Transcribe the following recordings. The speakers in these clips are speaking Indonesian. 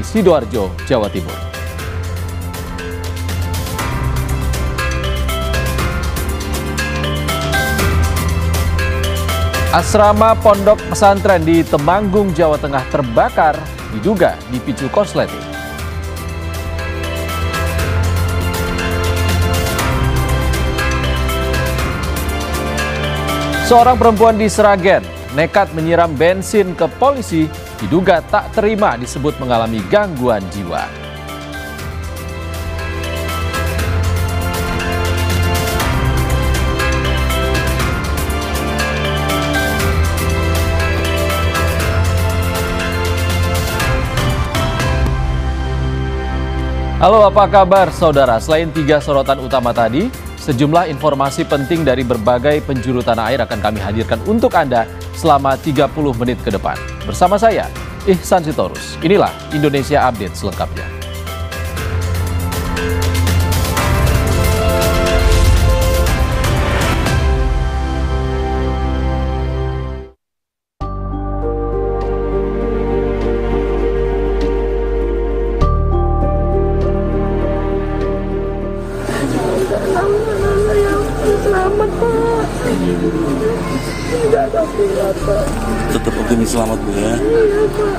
di Sidoarjo, Jawa Timur. Asrama pondok pesantren di Temanggung, Jawa Tengah terbakar, diduga dipicu korsleting. Seorang perempuan di Sragen nekat menyiram bensin ke polisi, diduga tak terima disebut mengalami gangguan jiwa. Halo, apa kabar saudara? Selain 3 sorotan utama tadi, sejumlah informasi penting dari berbagai penjuru tanah air akan kami hadirkan untuk Anda selama 30 menit ke depan. Bersama saya, Ihsan Sitorus. Inilah Indonesia Update selengkapnya. Selamat, Pak. Tidak ada Pak. Tetap optimis selamat, Bu, ya. Iya, Pak.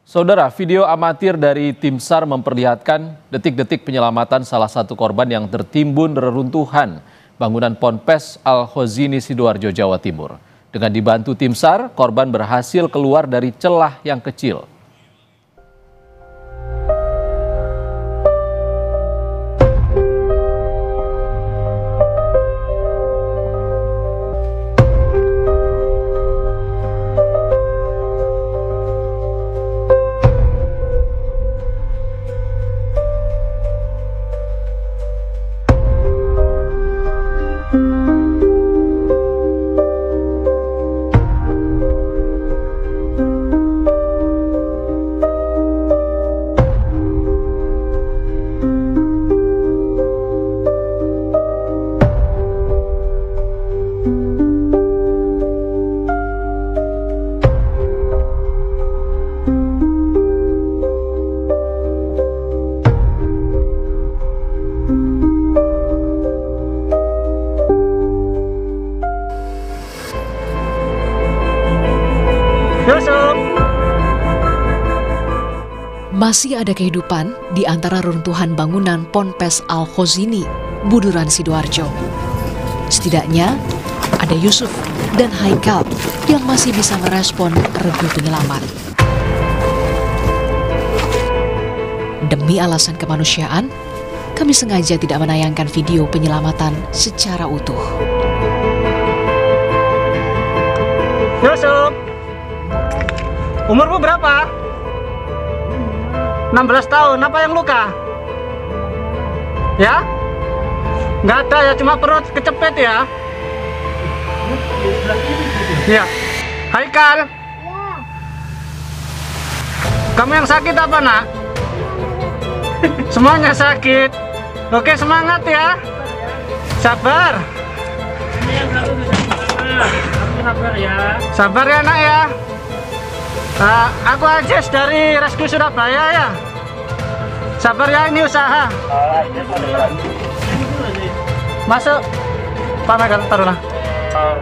Saudara, video amatir dari tim SAR memperlihatkan detik-detik penyelamatan salah satu korban yang tertimbun reruntuhan bangunan Ponpes Al-Khozini, Sidoarjo, Jawa Timur. Dengan dibantu tim SAR, korban berhasil keluar dari celah yang kecil. Masih ada kehidupan di antara runtuhan bangunan Ponpes Al-Khozini, Buduran, Sidoarjo. Setidaknya ada Yusuf dan Haikal yang masih bisa merespon regu penyelamat. Demi alasan kemanusiaan, kami sengaja tidak menayangkan video penyelamatan secara utuh. Yusuf, umurmu berapa? 16 tahun, apa yang luka? Ya? Nggak ada ya, cuma perut kecepet ya? Iya. Haikal? Kamu yang sakit apa, nak? Semuanya sakit. Oke, semangat ya. Sabar. Sabar ya, nak ya. Aku Ajes dari Rescue Surabaya ya. Sabar ya, ini usaha. Masuk. Pak Megan, taruhlah.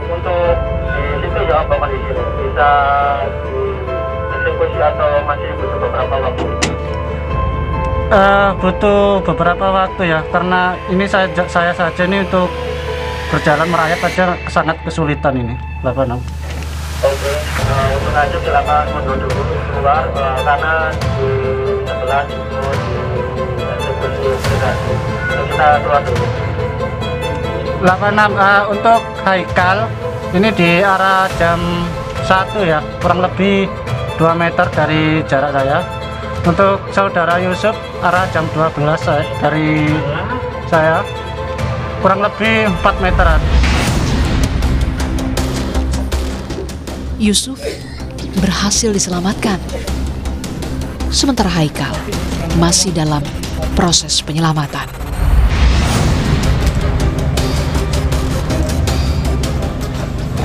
Untuk di situ ya Bapak di sini bisa dieksekusi atau masih butuh beberapa waktu? Butuh beberapa waktu ya, karena ini saya saja ini untuk berjalan merayap aja sangat kesulitan ini, Bapak. Oke, untuk lanjut silakan mundur dulu keluar karena di sebelah itu di eksekusi kita keluar dulu. 86 untuk Haikal ini di arah jam 1 ya, kurang lebih 2 meter dari jarak saya. Untuk saudara Yusuf arah jam 12 dari saya, kurang lebih 4 meteran. Yusuf berhasil diselamatkan. Sementara Haikal masih dalam proses penyelamatan.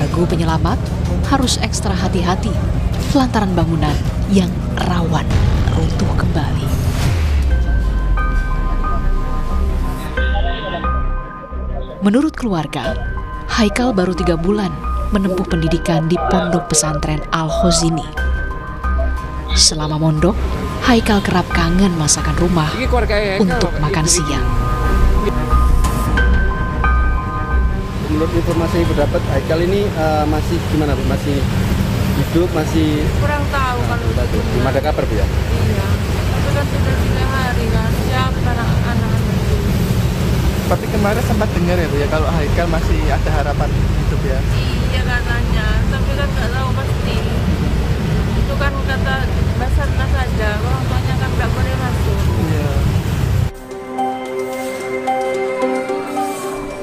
Regu penyelamat harus ekstra hati-hati lantaran bangunan yang rawan runtuh kembali. Menurut keluarga, Haikal baru 3 bulan menempuh pendidikan di pondok pesantren Al-Khozini. Selama mondok, Haikal kerap kangen masakan rumah untuk makan siang. Menurut informasi yang dapat, Haikal ini masih gimana Bu? Masih hidup, masih Kurang tahu kalau belum ada kabar Bu ya? iya. Itu kan sudah 3 hari kan. Siapa anak-anak? Tapi kemarin sempat dengar ya Bu ya, kalau Haikal masih ada harapan hidup ya. Iya katanya, tapi kan nggak tahu pasti. Itu kan kata Basarnas saja, orang tuanya kan nggak boleh masuk. Iya.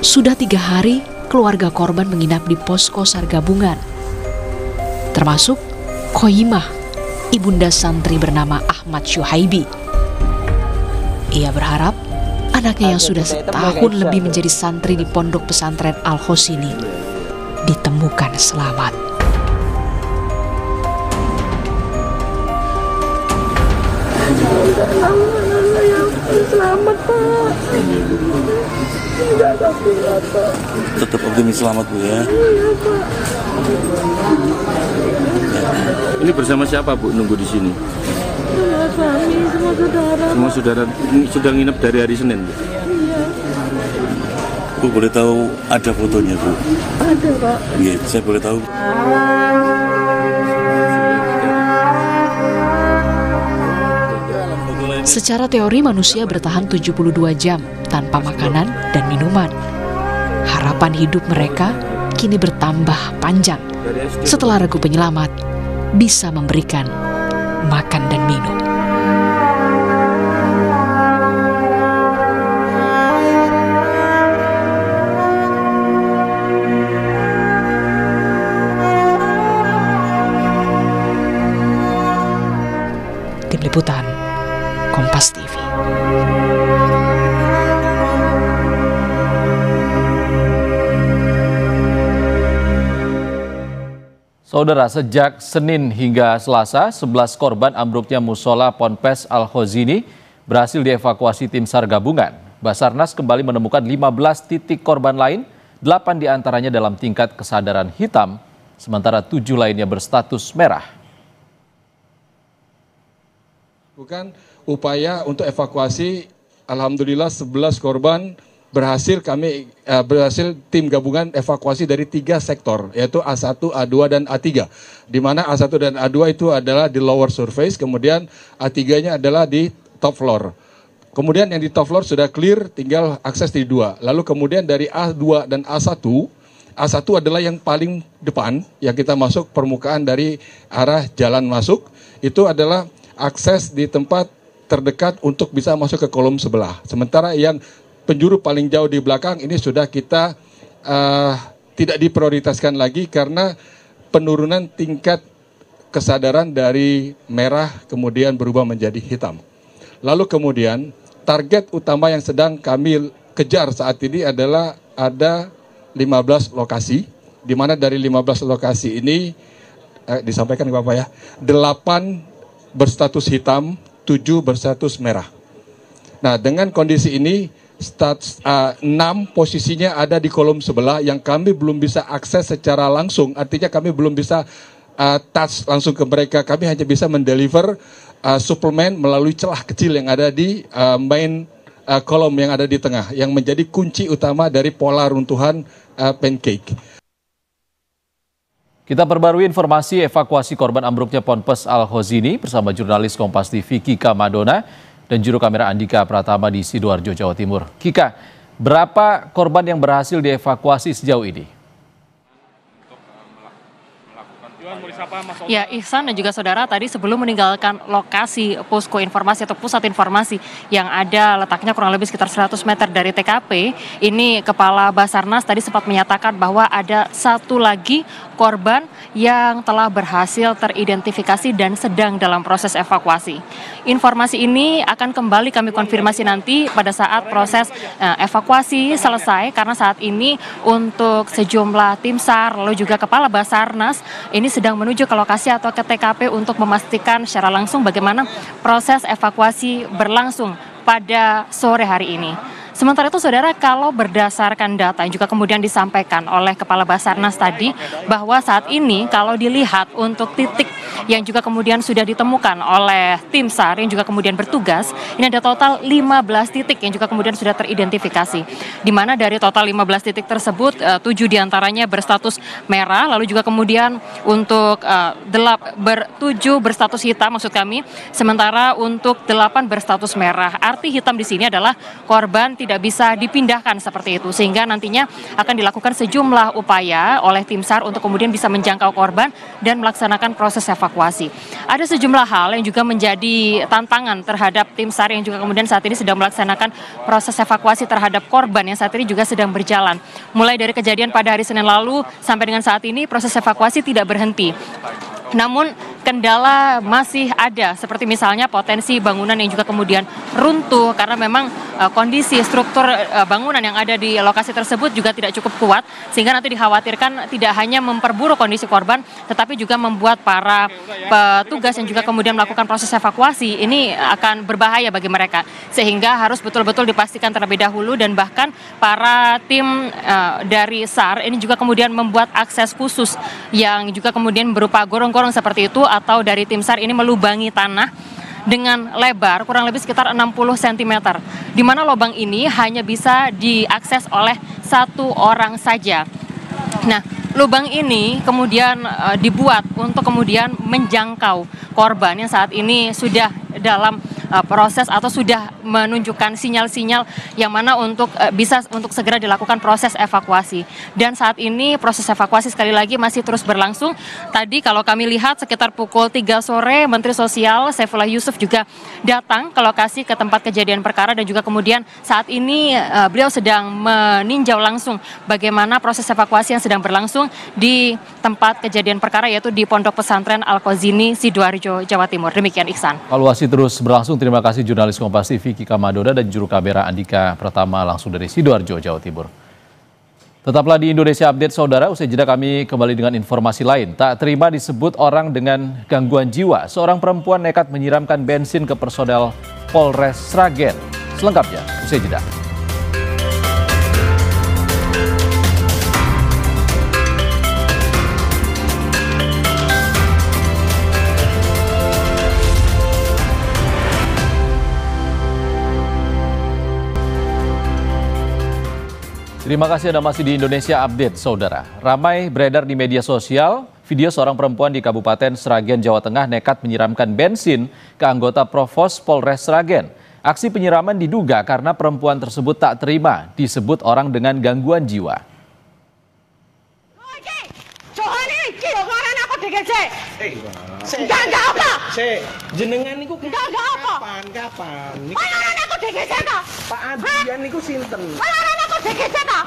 Sudah 3 hari keluarga korban menginap di posko SAR gabungan. Termasuk Khoimah, ibunda santri bernama Ahmad Syuhaibi. Ia berharap anaknya yang sudah setahun lebih menjadi santri di pondok pesantren Al-Khozini ditemukan selamat. Selamat Pak. Tidak takut Pak. Tetap optimis selamat Bu ya. Iya Pak. Ini bersama siapa Bu nunggu di sini? Semua suami, semua saudara. Semua saudara ini sudah nginep dari hari Senin Bu? Iya. Bu boleh tahu ada fotonya Bu? Ada Pak. Iya, saya boleh tahu. Secara teori manusia bertahan 72 jam tanpa makanan dan minuman. Harapan hidup mereka kini bertambah panjang setelah regu penyelamat bisa memberikan makan dan minum. Tim Liputan Kompas TV. Saudara, sejak Senin hingga Selasa, 11 korban ambruknya musola Ponpes Al-Khozini berhasil dievakuasi tim SAR gabungan. Basarnas kembali menemukan 15 titik korban lain, 8 diantaranya dalam tingkat kesadaran hitam, sementara 7 lainnya berstatus merah. Bukan upaya untuk evakuasi, alhamdulillah 11 korban berhasil tim gabungan evakuasi dari 3 sektor, yaitu A1, A2, dan A3. Di mana A1 dan A2 itu adalah di lower surface, kemudian A3-nya adalah di top floor. Kemudian yang di top floor sudah clear, tinggal akses di 2. Lalu kemudian dari A2 dan A1, A1 adalah yang paling depan, yang kita masuk permukaan dari arah jalan masuk, itu adalah akses di tempat terdekat untuk bisa masuk ke kolom sebelah. Sementara yang penjuru paling jauh di belakang ini sudah kita tidak diprioritaskan lagi karena penurunan tingkat kesadaran dari merah kemudian berubah menjadi hitam. Lalu kemudian target utama yang sedang kami kejar saat ini adalah ada 15 lokasi, di mana dari 15 lokasi ini disampaikan Bapak ya, 8 berstatus hitam, 7 berstatus merah. Nah, dengan kondisi ini 6 posisinya ada di kolom sebelah yang kami belum bisa akses secara langsung, artinya kami belum bisa touch langsung ke mereka, kami hanya bisa mendeliver suplemen melalui celah kecil yang ada di main kolom yang ada di tengah, yang menjadi kunci utama dari pola runtuhan pancake. Kita perbarui informasi evakuasi korban ambruknya Ponpes Al-Khozini bersama jurnalis Kompas TV Kika Madona dan juru kamera Andika Pratama di Sidoarjo, Jawa Timur. Kika, berapa korban yang berhasil dievakuasi sejauh ini? Ya, Ihsan dan juga saudara, tadi sebelum meninggalkan lokasi posko informasi atau pusat informasi yang ada letaknya kurang lebih sekitar 100 meter dari TKP, ini Kepala Basarnas tadi sempat menyatakan bahwa ada satu lagi korban yang telah berhasil teridentifikasi dan sedang dalam proses evakuasi. Informasi ini akan kembali kami konfirmasi nanti pada saat proses evakuasi selesai, karena saat ini untuk sejumlah tim SAR lalu juga Kepala Basarnas ini sedang menuju ke lokasi atau ke TKP untuk memastikan secara langsung bagaimana proses evakuasi berlangsung pada sore hari ini. Sementara itu saudara, kalau berdasarkan data yang juga kemudian disampaikan oleh Kepala Basarnas tadi, bahwa saat ini kalau dilihat untuk titik yang juga kemudian sudah ditemukan oleh tim SAR yang juga kemudian bertugas, ini ada total 15 titik yang juga kemudian sudah teridentifikasi. Di mana dari total 15 titik tersebut, 7 diantaranya berstatus merah, lalu juga kemudian untuk 7 berstatus hitam maksud kami, sementara untuk 8 berstatus merah. Arti hitam di sini adalah korban tidak bisa dipindahkan seperti itu, sehingga nantinya akan dilakukan sejumlah upaya oleh tim SAR untuk kemudian bisa menjangkau korban dan melaksanakan proses evakuasi. Ada sejumlah hal yang juga menjadi tantangan terhadap tim SAR yang juga kemudian saat ini sedang melaksanakan proses evakuasi terhadap korban yang saat ini juga sedang berjalan. Mulai dari kejadian pada hari Senin lalu sampai dengan saat ini proses evakuasi tidak berhenti. Namun kendala masih ada, seperti misalnya potensi bangunan yang juga kemudian runtuh karena memang kondisi struktur bangunan yang ada di lokasi tersebut juga tidak cukup kuat, sehingga nanti dikhawatirkan tidak hanya memperburuk kondisi korban tetapi juga membuat para petugas yang juga kemudian melakukan proses evakuasi ini akan berbahaya bagi mereka, sehingga harus betul-betul dipastikan terlebih dahulu, dan bahkan para tim dari SAR ini juga kemudian membuat akses khusus yang juga kemudian berupa gorong-gorong seperti itu, atau dari tim SAR ini melubangi tanah dengan lebar kurang lebih sekitar 60 cm, di mana lubang ini hanya bisa diakses oleh satu orang saja. Nah, lubang ini kemudian dibuat untuk kemudian menjangkau korban yang saat ini sudah dalam proses atau sudah menunjukkan sinyal-sinyal yang mana untuk bisa untuk segera dilakukan proses evakuasi. Dan saat ini proses evakuasi sekali lagi masih terus berlangsung. Tadi kalau kami lihat sekitar pukul 3 sore Menteri Sosial Saifullah Yusuf juga datang ke lokasi, ke tempat kejadian perkara, dan juga kemudian saat ini beliau sedang meninjau langsung bagaimana proses evakuasi yang sedang berlangsung di tempat kejadian perkara, yaitu di Pondok Pesantren Al-Khozini, Sidoarjo, Jawa Timur. Demikian Ihsan. Evaluasi terus berlangsung. Terima kasih jurnalis Kompas TV Kika Madoda dan juru kamera Andika Pratama langsung dari Sidoarjo, Jawa Timur. Tetaplah di Indonesia Update, saudara. Usai jeda kami kembali dengan informasi lain. Tak terima disebut orang dengan gangguan jiwa. Seorang perempuan nekat menyiramkan bensin ke personel Polres Sragen. Selengkapnya usai jeda. Terima kasih Anda masih di Indonesia Update, saudara. Ramai beredar di media sosial video seorang perempuan di Kabupaten Sragen, Jawa Tengah nekat menyiramkan bensin ke anggota Provos Polres Sragen. Aksi penyiraman diduga karena perempuan tersebut tak terima disebut orang dengan gangguan jiwa. Enggak apa. Jenengan niku kapan? Bayaran aku DGC ta? Pak Adrian niku sinten? Bayaran aku DGC ta?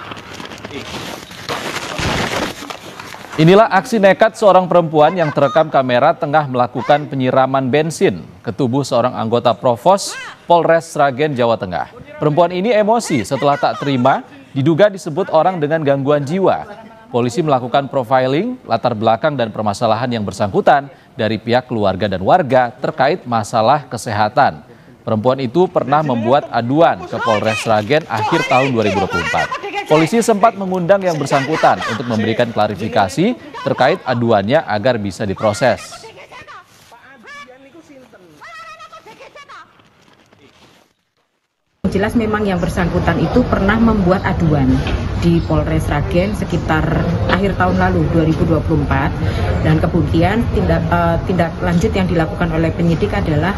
Inilah aksi nekat seorang perempuan yang terekam kamera tengah melakukan penyiraman bensin ke tubuh seorang anggota Provos Polres Sragen, Jawa Tengah. Perempuan ini emosi setelah tak terima diduga disebut orang dengan gangguan jiwa. Polisi melakukan profiling, latar belakang dan permasalahan yang bersangkutan dari pihak keluarga dan warga terkait masalah kesehatan. Perempuan itu pernah membuat aduan ke Polres Sragen akhir tahun 2024. Polisi sempat mengundang yang bersangkutan untuk memberikan klarifikasi terkait aduannya agar bisa diproses. Jelas memang yang bersangkutan itu pernah membuat aduan di Polres Sragen sekitar akhir tahun lalu 2024, dan kemudian tindak lanjut yang dilakukan oleh penyidik adalah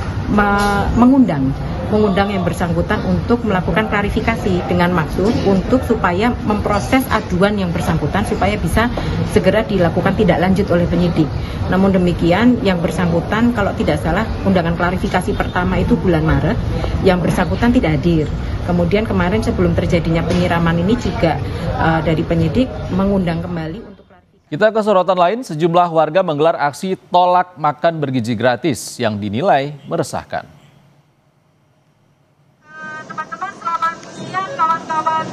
mengundang mengundang yang bersangkutan untuk melakukan klarifikasi dengan maksud untuk supaya memproses aduan yang bersangkutan supaya bisa segera dilakukan tindak lanjut oleh penyidik. Namun demikian, yang bersangkutan kalau tidak salah undangan klarifikasi pertama itu bulan Maret, yang bersangkutan tidak hadir. Kemudian kemarin sebelum terjadinya penyiraman ini juga dari penyidik mengundang kembali untuk klarifikasi. Kita ke sorotan lain, sejumlah warga menggelar aksi tolak makan bergizi gratis yang dinilai meresahkan. Teman-teman, selamat siang kawan-kawan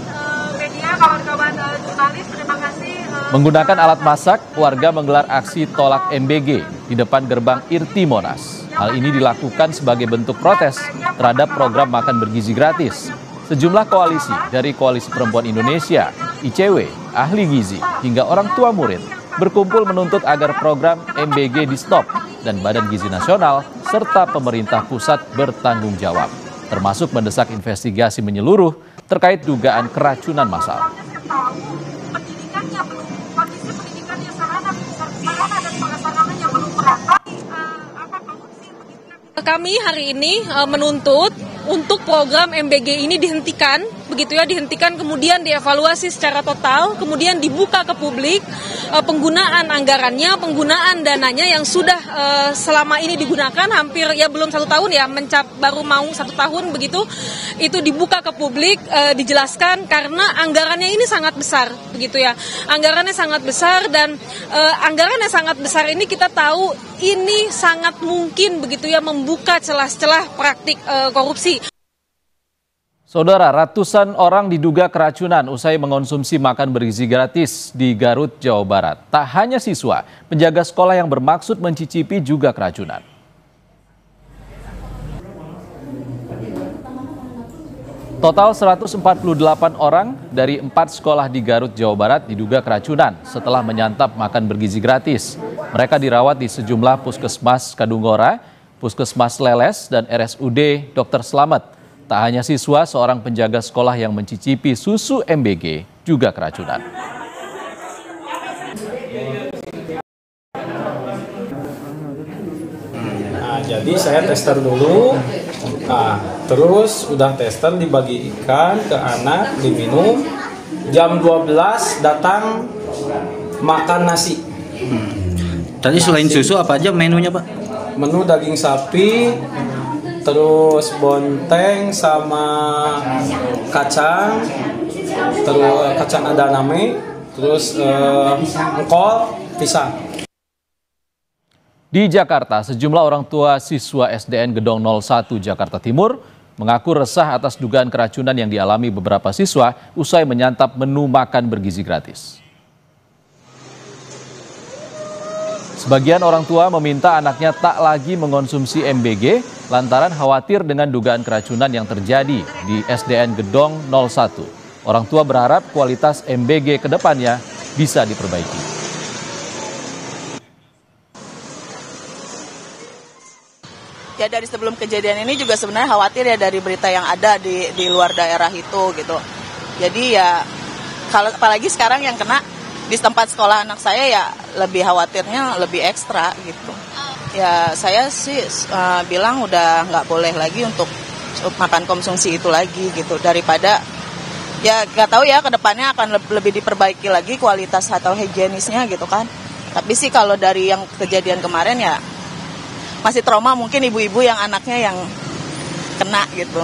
media, kawan-kawan jurnalis, terima kasih. Menggunakan alat masak, warga menggelar aksi tolak MBG di depan gerbang Irti Monas. Hal ini dilakukan sebagai bentuk protes terhadap program makan bergizi gratis. Sejumlah koalisi dari Koalisi Perempuan Indonesia, ICW, ahli gizi, hingga orang tua murid berkumpul menuntut agar program MBG di-stop dan Badan Gizi Nasional serta pemerintah pusat bertanggung jawab, termasuk mendesak investigasi menyeluruh terkait dugaan keracunan massal. Kami hari ini menuntut untuk program MBG ini dihentikan, begitu ya, dihentikan kemudian dievaluasi secara total, kemudian dibuka ke publik penggunaan anggarannya, penggunaan dananya yang sudah selama ini digunakan hampir ya belum 1 tahun ya, baru mau 1 tahun begitu, itu dibuka ke publik, dijelaskan karena anggarannya ini sangat besar, begitu ya, anggarannya sangat besar dan anggarannya sangat besar ini kita tahu ini sangat mungkin begitu ya membuka celah-celah praktik korupsi. Saudara, ratusan orang diduga keracunan usai mengonsumsi makan bergizi gratis di Garut, Jawa Barat. Tak hanya siswa, penjaga sekolah yang bermaksud mencicipi juga keracunan. Total 148 orang dari 4 sekolah di Garut, Jawa Barat diduga keracunan setelah menyantap makan bergizi gratis. Mereka dirawat di sejumlah puskesmas Kadunggora, Puskesmas Leles, dan RSUD Dr. Slamet. Tak hanya siswa, seorang penjaga sekolah yang mencicipi susu MBG juga keracunan. Nah, jadi saya tester dulu. Nah, terus udah tester dibagikan ke anak, diminum. Jam 12 datang makan nasi. Tadi selain susu apa aja menunya, Pak? Menu daging sapi, terus bonteng sama kacang, terus kacang ada name, terus engkol, pisang. Di Jakarta, sejumlah orang tua siswa SDN Gedong 01 Jakarta Timur mengaku resah atas dugaan keracunan yang dialami beberapa siswa usai menyantap menu makan bergizi gratis. Sebagian orang tua meminta anaknya tak lagi mengonsumsi MBG lantaran khawatir dengan dugaan keracunan yang terjadi di SDN Gedong 01. Orang tua berharap kualitas MBG ke depannya bisa diperbaiki. Ya dari sebelum kejadian ini juga sebenarnya khawatir ya dari berita yang ada di luar daerah itu gitu. Jadi ya kalau apalagi sekarang yang kena di tempat sekolah anak saya ya lebih khawatirnya lebih ekstra gitu. Ya saya sih bilang udah nggak boleh lagi untuk makan konsumsi itu lagi gitu daripada ya nggak tahu ya kedepannya akan lebih diperbaiki lagi kualitas atau higienisnya gitu kan. Tapi sih kalau dari yang kejadian kemarin ya masih trauma mungkin ibu-ibu yang anaknya yang kena gitu.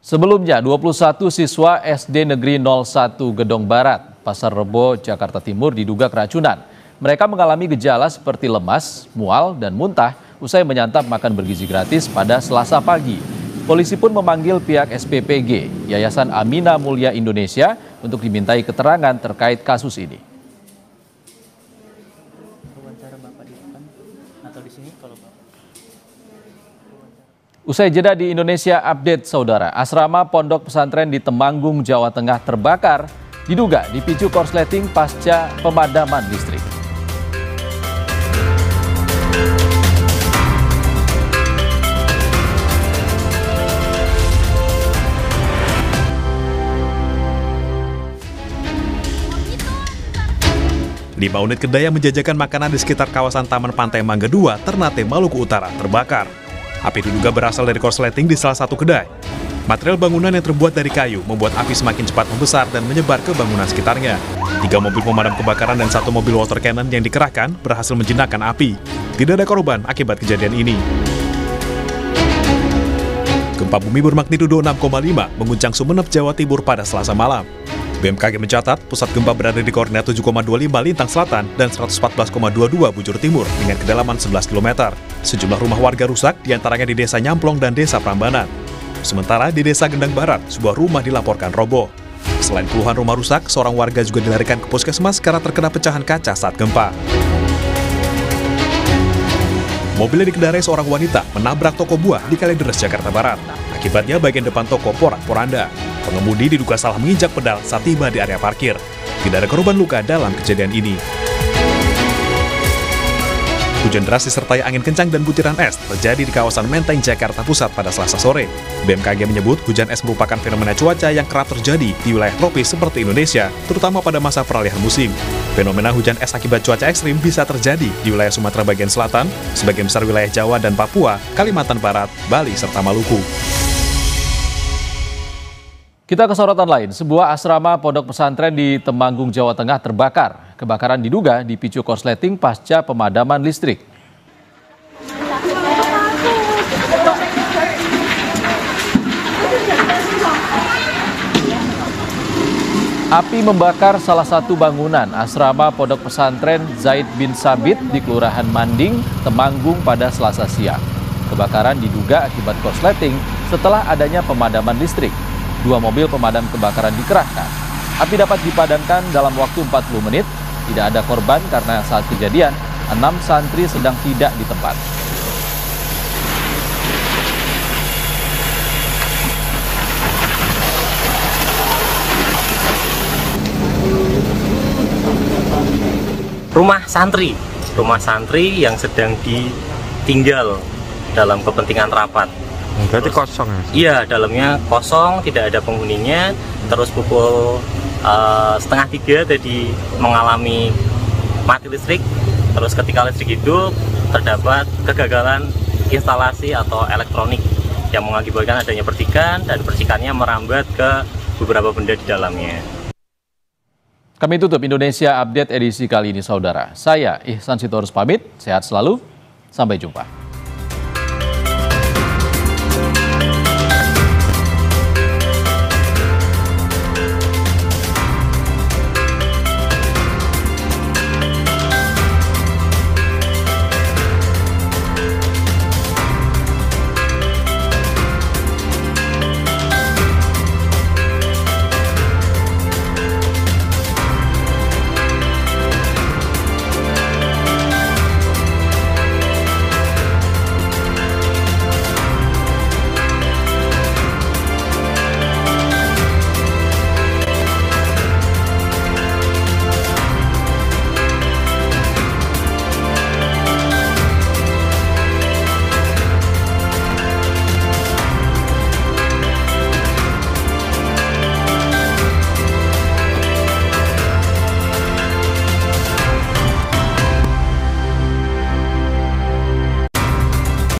Sebelumnya, 21 siswa SD Negeri 01 Gedong Barat, Pasar Rebo, Jakarta Timur diduga keracunan. Mereka mengalami gejala seperti lemas, mual, dan muntah usai menyantap makan bergizi gratis pada Selasa pagi. Polisi pun memanggil pihak SPPG, Yayasan Amina Mulia Indonesia, untuk dimintai keterangan terkait kasus ini. Usai jeda di Indonesia Update, Saudara, asrama pondok pesantren di Temanggung, Jawa Tengah terbakar, diduga dipicu korsleting pasca pemadaman listrik. 5 unit kedai yang menjajakan makanan di sekitar kawasan Taman Pantai Mangga 2, Ternate, Maluku Utara terbakar. Api diduga berasal dari korsleting di salah satu kedai. Material bangunan yang terbuat dari kayu membuat api semakin cepat membesar dan menyebar ke bangunan sekitarnya. 3 mobil pemadam kebakaran dan 1 mobil water cannon yang dikerahkan berhasil menjinakkan api. Tidak ada korban akibat kejadian ini. Gempa bumi bermagnitudo 6,5 mengguncang Sumeneb, Jawa Timur pada Selasa malam. BMKG mencatat pusat gempa berada di koordinat 7,25 lintang selatan dan 114,22 bujur timur dengan kedalaman 11 km. Sejumlah rumah warga rusak, diantaranya di Desa Nyamplong dan Desa Prambanan. Sementara di Desa Gendang Barat, sebuah rumah dilaporkan roboh. Selain puluhan rumah rusak, seorang warga juga dilarikan ke puskesmas karena terkena pecahan kaca saat gempa. Mobil yang dikendarai seorang wanita menabrak toko buah di Kalideres, Jakarta Barat. Akibatnya bagian depan toko porak-poranda. Pengemudi diduga salah menginjak pedal saat tiba di area parkir. Tidak ada korban luka dalam kejadian ini. Hujan deras disertai angin kencang dan butiran es terjadi di kawasan Menteng, Jakarta Pusat pada Selasa sore. BMKG menyebut hujan es merupakan fenomena cuaca yang kerap terjadi di wilayah tropis seperti Indonesia, terutama pada masa peralihan musim. Fenomena hujan es akibat cuaca ekstrim bisa terjadi di wilayah Sumatera bagian selatan, sebagian besar wilayah Jawa dan Papua, Kalimantan Barat, Bali, serta Maluku. Kita ke sorotan lain, sebuah asrama pondok pesantren di Temanggung, Jawa Tengah terbakar. Kebakaran diduga dipicu korsleting pasca pemadaman listrik. Api membakar salah satu bangunan asrama pondok pesantren Zaid bin Sabit di Kelurahan Manding, Temanggung pada Selasa siang. Kebakaran diduga akibat korsleting setelah adanya pemadaman listrik. 2 mobil pemadam kebakaran dikerahkan. Api dapat dipadamkan dalam waktu 40 menit. Tidak ada korban karena saat kejadian 6 santri sedang tidak di tempat. Rumah santri yang sedang ditinggal dalam kepentingan rapat. Berarti kosong ya? Iya, dalamnya kosong, tidak ada penghuninya. Terus pukul 2:30 tadi mengalami mati listrik. Terus ketika listrik hidup, terdapat kegagalan instalasi atau elektronik yang mengakibatkan adanya percikan, dan percikannya merambat ke beberapa benda di dalamnya. Kami tutup Indonesia Update edisi kali ini, saudara. Saya Ihsan Sitorus pamit, sehat selalu, sampai jumpa.